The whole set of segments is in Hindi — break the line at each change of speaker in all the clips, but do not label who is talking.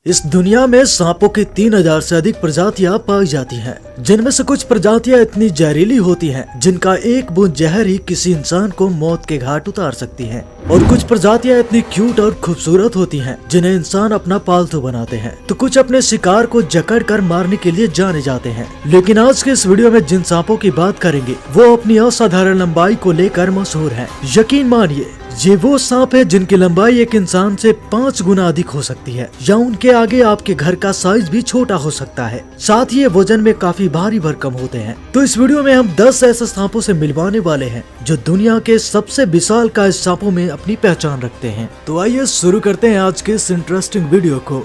इस दुनिया में सांपों की 3000 से अधिक प्रजातियां पाई जाती हैं, जिनमें से कुछ प्रजातियां इतनी जहरीली होती हैं जिनका एक बूंद जहर ही किसी इंसान को मौत के घाट उतार सकती है। और कुछ प्रजातियां इतनी क्यूट और खूबसूरत होती हैं जिन्हें इंसान अपना पालतू बनाते हैं, तो कुछ अपने शिकार को जकड़ कर मारने के लिए जाने जाते हैं। लेकिन आज के इस वीडियो में जिन सांपों की बात करेंगे वो अपनी असाधारण लंबाई को लेकर मशहूर हैं। यकीन मानिए ये वो सांप है जिनकी लंबाई एक इंसान से 5 गुना अधिक हो सकती है, या उनके आगे आपके घर का साइज भी छोटा हो सकता है। साथ ही ये वजन में काफी भारी भरकम होते हैं। तो इस वीडियो में हम 10 ऐसे सांपों से मिलवाने वाले हैं जो दुनिया के सबसे विशालकाय सांपों में अपनी पहचान रखते हैं। तो आइए शुरू करते हैं आज के इस इंटरेस्टिंग वीडियो को।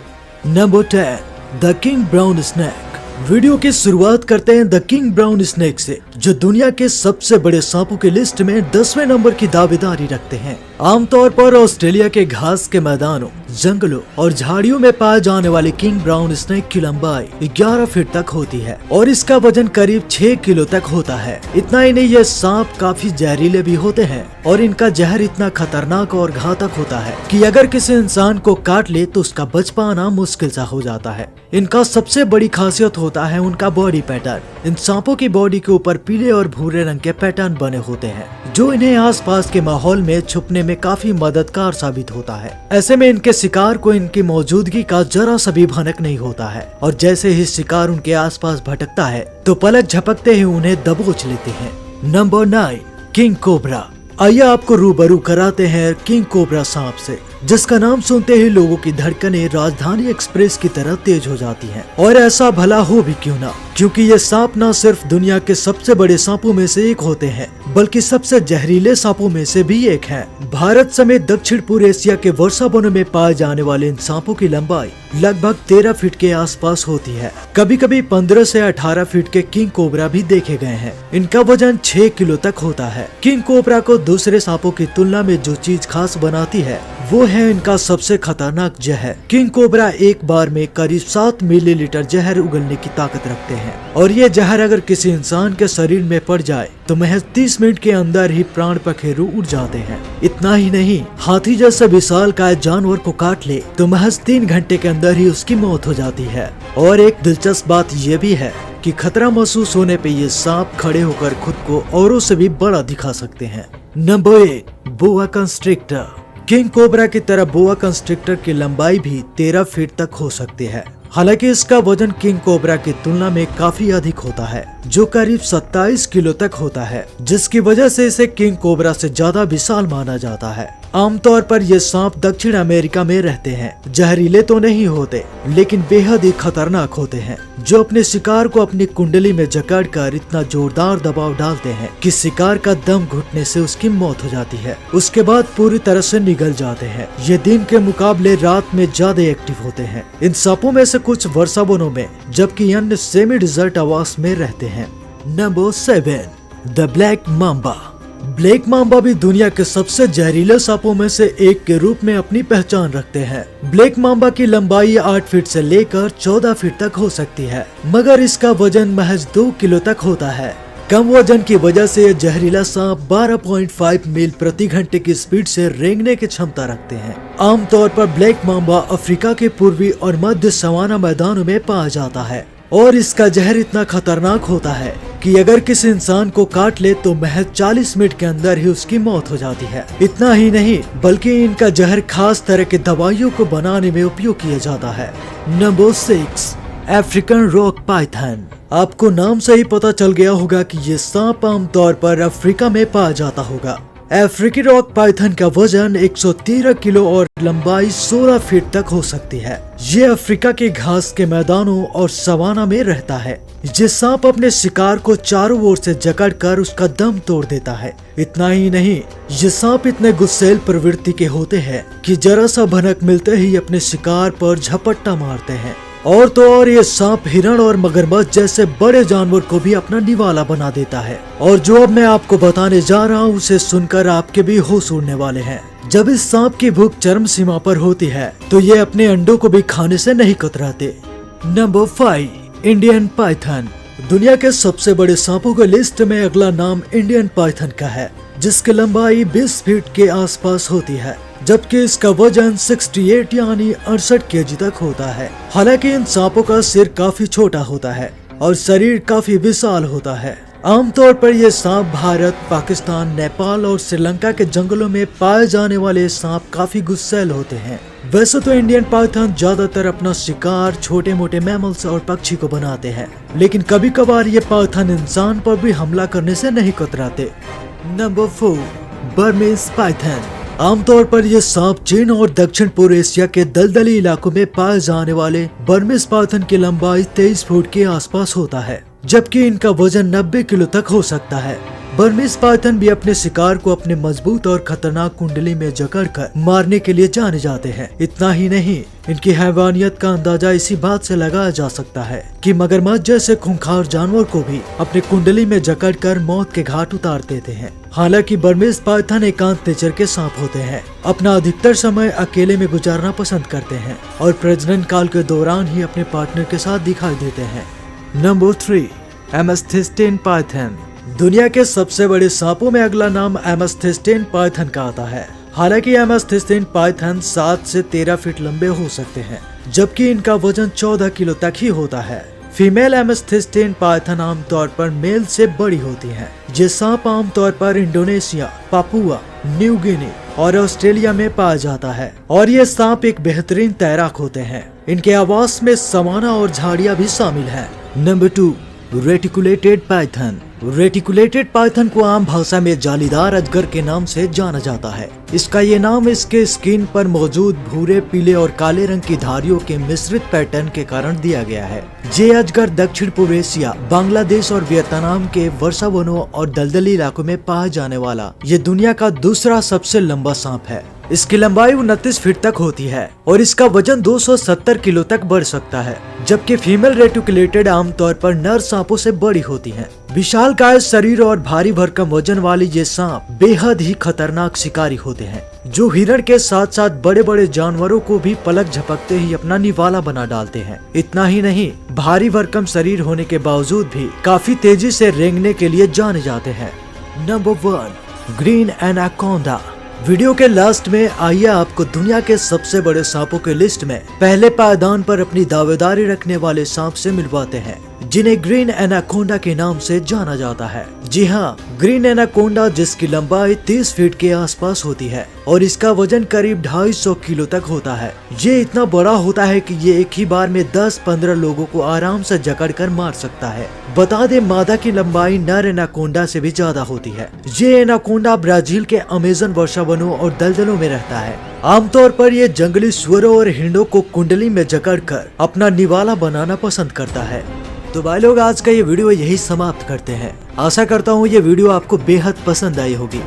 Number 10, the king brown snake. Video की शुरुआत करते हैं द किंग ब्राउन स्नेक से, जो दुनिया के सबसे बड़े सांपों की लिस्ट में 10वें नंबर की दावेदारी रखते हैं। आमतौर पर ऑस्ट्रेलिया के घास के मैदानों, जंगलों और झाड़ियों में पाए जाने वाले किंग ब्राउन स्नेक की लंबाई 11 फीट तक होती है और इसका वजन करीब 6 किलो तक होता है। इतना ही नहीं, ये सांप काफी जहरीले भी होते हैं और इनका जहर इतना खतरनाक और घातक होता है कि अगर किसी इंसान को काट ले तो उसका बच पाना मुश्किल सा हो जाता है। इनका सबसे बड़ी खासियत होता है उनका बॉडी पैटर्न। इन सांपों की बॉडी के ऊपर पीले और भूरे रंग के पैटर्न बने होते हैं, जो इन्हें आसपास के माहौल में छुपने में काफी मददगार साबित होता है। ऐसे में इनके शिकार को इनकी मौजूदगी का जरा सा भी भनक नहीं होता है और जैसे ही शिकार उनके आसपास भटकता है तो पलक झपकते ही उन्हें दबोच लेते हैं। Number 9, king cobra. आइए आपको रूबरू कराते हैं किंग कोबरा सांप से, जिसका नाम सुनते ही लोगों की धड़कनें राजधानी एक्सप्रेस की तरह तेज हो जाती हैं। और ऐसा भला हो भी क्यों ना, क्योंकि ये सांप न सिर्फ दुनिया के सबसे बड़े सांपों में से एक होते हैं बल्कि सबसे जहरीले सांपों में से भी एक है। भारत समेत दक्षिण पूर्व एशिया के वर्षा वनों में पाए जाने वाले इन सांपों की लंबाई लगभग 13 फीट के आसपास होती है। कभी कभी 15 से 18 फीट के किंग कोबरा भी देखे गए हैं। इनका वजन 6 किलो तक होता है। किंग कोबरा को दूसरे सांपों की तुलना में जो चीज खास बनाती है वो है इनका सबसे खतरनाक जहर। किंग कोबरा एक बार में करीब 7 मिलीलीटर जहर उगलने की ताकत रखते हैं और ये जहर अगर किसी इंसान के शरीर में पड़ जाए तो महज 30 मिनट के अंदर ही प्राण पखेरु उड़ जाते हैं। इतना ही नहीं, हाथी जैसे विशालकाय जानवर को काट ले तो महज 3 घंटे के अंदर ही उसकी मौत हो जाती है। और एक दिलचस्प बात ये भी है कि खतरा महसूस होने पे ये सांप खड़े होकर खुद को औरों से भी बड़ा दिखा सकते हैं। नंबर 8, बोआ कंस्ट्रिक्टर। किंग कोबरा की तरह बोआ कंस्ट्रिक्टर की लंबाई भी 13 फीट तक हो सकती है। हालांकि इसका वजन किंग कोबरा की तुलना में काफी अधिक होता है, जो करीब 27 किलो तक होता है, जिसकी वजह से इसे किंग कोबरा से ज्यादा विशाल माना जाता है। आमतौर पर ये सांप दक्षिण अमेरिका में रहते हैं। जहरीले तो नहीं होते लेकिन बेहद ही खतरनाक होते हैं, जो अपने शिकार को अपनी कुंडली में जकड़कर इतना जोरदार दबाव डालते हैं कि शिकार का दम घुटने से उसकी मौत हो जाती है। उसके बाद पूरी तरह से निगल जाते हैं। ये दिन के मुकाबले रात में ज्यादा एक्टिव होते हैं। इन सांपों में से कुछ वर्षा वनों में जबकि अन्य सेमी डिजर्ट आवास में रहते हैं। Number 7, the black Mamba. Black Mamba भी दुनिया के सबसे जहरीले सांपों में से एक के रूप में अपनी पहचान रखते हैं। ब्लैक मांबा की लंबाई 8 फीट से लेकर 14 फीट तक हो सकती है, मगर इसका वजन महज 2 किलो तक होता है। कम वजन की वजह से यह जहरीला सांप 12.5 मील प्रति घंटे की स्पीड से रेंगने की क्षमता रखते हैं। आमतौर पर ब्लैक मांबा अफ्रीका के पूर्वी और मध्य सवाना मैदानों में पाया जाता है और इसका जहर इतना खतरनाक होता है कि अगर किसी इंसान को काट ले तो महज 40 मिनट के अंदर ही उसकी मौत हो जाती है। इतना ही नहीं, बल्कि इनका जहर खास तरह के दवाइयों को बनाने में उपयोग किया जाता है। Number 6, African rock Python. आपको नाम से ही पता चल गया होगा कि ये सांप आमतौर पर अफ्रीका में पाया जाता होगा। अफ्रीकी रॉक पाइथन का वजन 113 किलो और लंबाई 16 फीट तक हो सकती है। ये अफ्रीका के घास के मैदानों और सवाना में रहता है। ये सांप अपने शिकार को चारों ओर से जकड़कर उसका दम तोड़ देता है। इतना ही नहीं, ये सांप इतने गुस्सैल प्रवृत्ति के होते हैं कि जरा सा भनक मिलते ही अपने शिकार पर झपट्टा मारते हैं। और तो और ये सांप हिरण और मगरमच्छ जैसे बड़े जानवर को भी अपना निवाला बना देता है। और जो अब मैं आपको बताने जा रहा हूँ उसे सुनकर आपके भी होश उड़ने वाले हैं। जब इस सांप की भूख चरम सीमा पर होती है तो ये अपने अंडों को भी खाने से नहीं कतराते। Number 5, Indian Python. दुनिया के सबसे बड़े सांपों के लिस्ट में अगला नाम इंडियन पाइथन का है, जिसकी लंबाई 20 फीट के आसपास होती है। जबकि इसका वजन 68 यानी 68 केजी तक होता है। हालांकि इन सांपों का सिर काफी छोटा होता है और शरीर काफी विशाल होता है। आमतौर पर ये सांप भारत, पाकिस्तान, नेपाल और श्रीलंका के जंगलों में पाए जाने वाले सांप काफी गुस्सैल होते हैं। वैसे तो इंडियन पाइथन ज्यादातर अपना शिकार छोटे मोटे मैमल्स और पक्षी को बनाते हैं, लेकिन कभी कभार ये पाइथन इंसान पर भी हमला करने से नहीं कतराते। Number 4, Burmese Python. आमतौर पर ये सांप चीन और दक्षिण पूर्व एशिया के दलदली इलाकों में पाए जाने वाले बर्मीज पाइथन की लंबाई 23 फुट के आसपास होता है, जबकि इनका वजन 90 किलो तक हो सकता है। बर्मीज पाइथन भी अपने शिकार को अपने मजबूत और खतरनाक कुंडली में जकड़कर मारने के लिए जाने जाते हैं। इतना ही नहीं, इनकी हैवानियत का अंदाजा इसी बात से लगाया जा सकता है कि मगरमच्छ जैसे खूंखार जानवर को भी अपने कुंडली में जकड़कर मौत के घाट उतार देते हैं। हालांकि बर्मीज पाइथन एकांत नेचर के सांप होते हैं, अपना अधिकतर समय अकेले में गुजारना पसंद करते हैं और प्रजनन काल के दौरान ही अपने पार्टनर के साथ दिखाई देते हैं। Number 3, amethystine python. दुनिया के सबसे बड़े सांपों में अगला नाम एमेस्थिस्टिन पाइथन का आता है। हालांकि एमेस्थिस्टिन पाइथन 7 से 13 फीट लंबे हो सकते हैं, जबकि इनका वजन 14 किलो तक ही होता है। फीमेल एमेस्थिस्टिन पाइथन आमतौर पर मेल से बड़ी होती हैं। ये सांप आमतौर पर इंडोनेशिया, पापुआ न्यू गिनी और ऑस्ट्रेलिया में पाया जाता है और ये सांप एक बेहतरीन तैराक होते हैं। इनके आवास में सवाना और झाड़ियाँ भी शामिल हैं। Number 2, reticulated Python. Reticulated Python को आम भाषा में जालीदार अजगर के नाम से जाना जाता है। इसका ये नाम इसके स्किन पर मौजूद भूरे, पीले और काले रंग की धारियों के मिश्रित पैटर्न के कारण दिया गया है। ये अजगर दक्षिण पूर्व एशिया, बांग्लादेश और वियतनाम के वर्षा वनों और दलदली इलाकों में पाया जाने वाला ये दुनिया का दूसरा सबसे लंबा सांप है। इसकी लंबाई 29 फीट तक होती है और इसका वजन 270 किलो तक बढ़ सकता है, जबकि फीमेल रेटिकुलेटेड आमतौर पर नर सांपों से बड़ी होती हैं। विशालकाय शरीर और भारी भरकम वजन वाले ये सांप बेहद ही खतरनाक शिकारी होते हैं, जो हिरण के साथ साथ बड़े बड़े जानवरों को भी पलक झपकते ही अपना निवाला बना डालते हैं। इतना ही नहीं, भारी भरकम शरीर होने के बावजूद भी काफी तेजी से रेंगने के लिए जाने जाते हैं। Number 1, green anaconda. वीडियो के लास्ट में आइए आपको दुनिया के सबसे बड़े सांपों के लिस्ट में पहले पायदान पर अपनी दावेदारी रखने वाले सांप से मिलवाते हैं, जिन्हें ग्रीन एनाकोंडा के नाम से जाना जाता है। जी हाँ, ग्रीन एनाकोंडा, जिसकी लंबाई 30 फीट के आसपास होती है और इसका वजन करीब 250 किलो तक होता है। ये इतना बड़ा होता है कि ये एक ही बार में 10-15 लोगों को आराम से जकड़कर मार सकता है। बता दें, मादा की लंबाई नर एनाकोंडा से भी ज्यादा होती है। ये एनाकोंडा ब्राजील के अमेज़न वर्षा वनों और दलदलों में रहता है। आमतौर पर ये जंगली सुअरों और हिरणों को कुंडली में जकड़कर अपना निवाला बनाना पसंद करता है। तो भाई लोग, आज का ये वीडियो यही समाप्त करते हैं। आशा करता हूँ ये वीडियो आपको बेहद पसंद आई होगी।